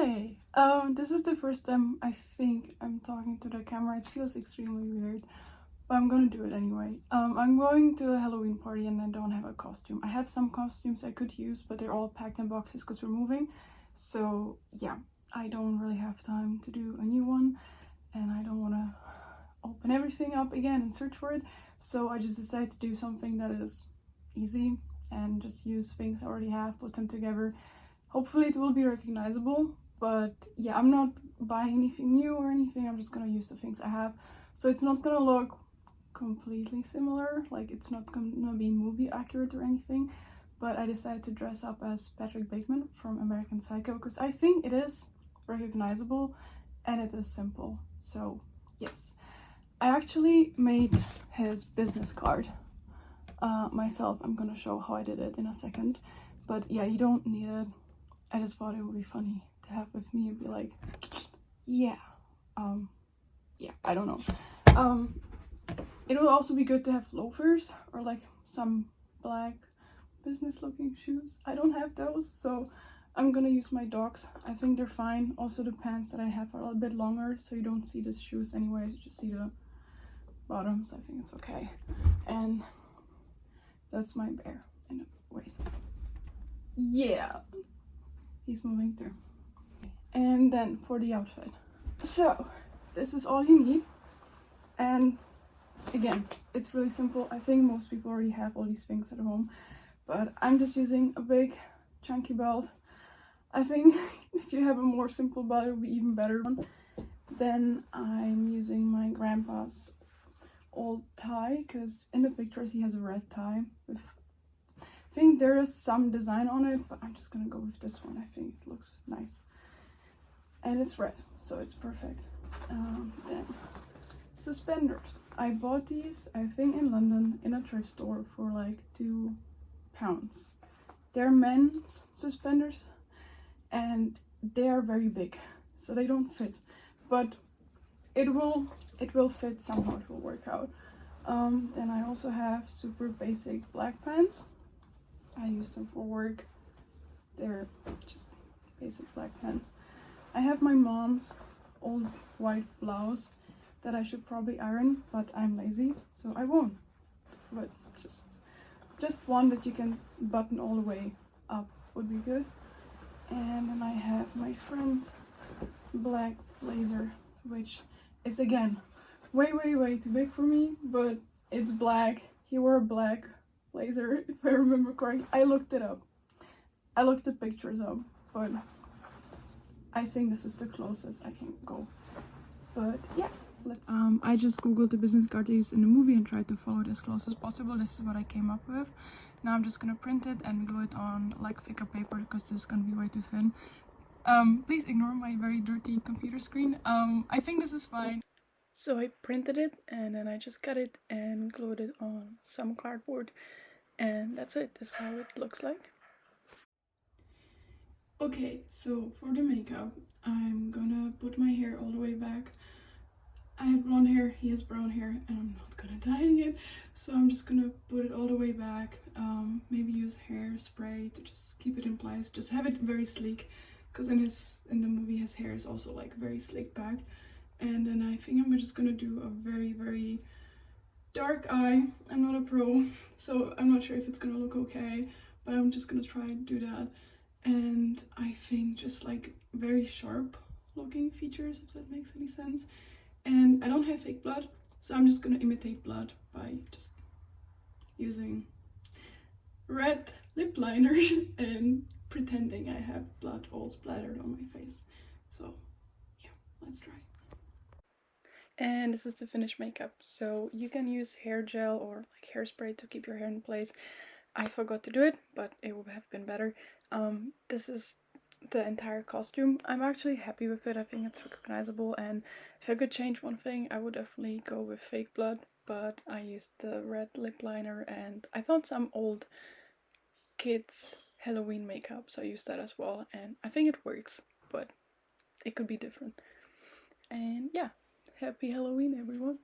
Hi! This is the first time I think I'm talking to the camera. It feels extremely weird, but I'm gonna do it anyway. I'm going to a Halloween party and I don't have a costume. I have some costumes I could use, but they're all packed in boxes because we're moving. So yeah, I don't really have time to do a new one and I don't want to open everything up again and search for it. So I just decided to do something that is easy and just use things I already have, put them together. Hopefully it will be recognizable, but yeah, I'm not buying anything new or anything. I'm just gonna use the things I have. So it's not gonna look completely similar, like it's not gonna be movie accurate or anything, but I decided to dress up as Patrick Bateman from American Psycho because I think it is recognizable and it is simple. So yes, I actually made his business card myself. I'm gonna show how I did it in a second, but yeah, you don't need it. I just thought it would be funny to have with me and be like, yeah, I don't know. It would also be good to have loafers or like some black business looking shoes. I don't have those, so I'm gonna use my dogs. I think they're fine. Also the pants that I have are a little bit longer, so you don't see the shoes anyways, you just see the bottoms. I think it's okay. And that's my bear. And wait. Yeah. He's moving through. And then for the outfit. So this is all you need. And again, it's really simple. I think most people already have all these things at home, but I'm just using a big chunky belt. I think if you have a more simple belt, it would be even better. Then I'm using my grandpa's old tie, because in the pictures he has a red tie with, I think there is some design on it, but I'm just gonna go with this one. I think it looks nice. And it's red, so it's perfect. Then suspenders. I bought these, I think in London, in a thrift store for like £2. They're men's suspenders and they are very big, so they don't fit. But it will fit somehow, it will work out. Then I also have super basic black pants. I use them for work. They're just basic black pants. I have my mom's old white blouse that I should probably iron, but I'm lazy, so I won't. But just one that you can button all the way up would be good. And then I have my friend's black blazer, which is again way too big for me, but it's black. He wore a black blazer, if I remember correctly. I looked it up. I looked the pictures up, but I think this is the closest I can go. But yeah, let's... I just googled the business card they used in the movie and tried to follow it as close as possible. This is what I came up with. Now I'm just gonna print it and glue it on like thicker paper because this is gonna be way too thin. Please ignore my very dirty computer screen. I think this is fine. So I printed it and then I just cut it and glued it on some cardboard. And that's it. This is how it looks like. Okay, so for the makeup, I'm gonna put my hair all the way back. I have blonde hair, he has brown hair, and I'm not gonna dye it, so I'm just gonna put it all the way back. Maybe use hairspray to just keep it in place, just have it very sleek, because in the movie his hair is also like very sleek back. And then I think I'm just gonna do a very dark eye. I'm not a pro, so I'm not sure if it's gonna look okay, but I'm just gonna try and do that. And I think just like very sharp looking features, if that makes any sense. And I don't have fake blood, so I'm just gonna imitate blood by just using red lip liner and pretending I have blood all splattered on my face. So yeah, let's try. And this is the finished makeup. So you can use hair gel or like hairspray to keep your hair in place. I forgot to do it, but it would have been better. This is the entire costume. I'm actually happy with it. I think it's recognizable, and if I could change one thing, I would definitely go with fake blood, but I used the red lip liner and I found some old kids Halloween makeup, so I used that as well, and I think it works, but it could be different. And yeah, happy Halloween everyone.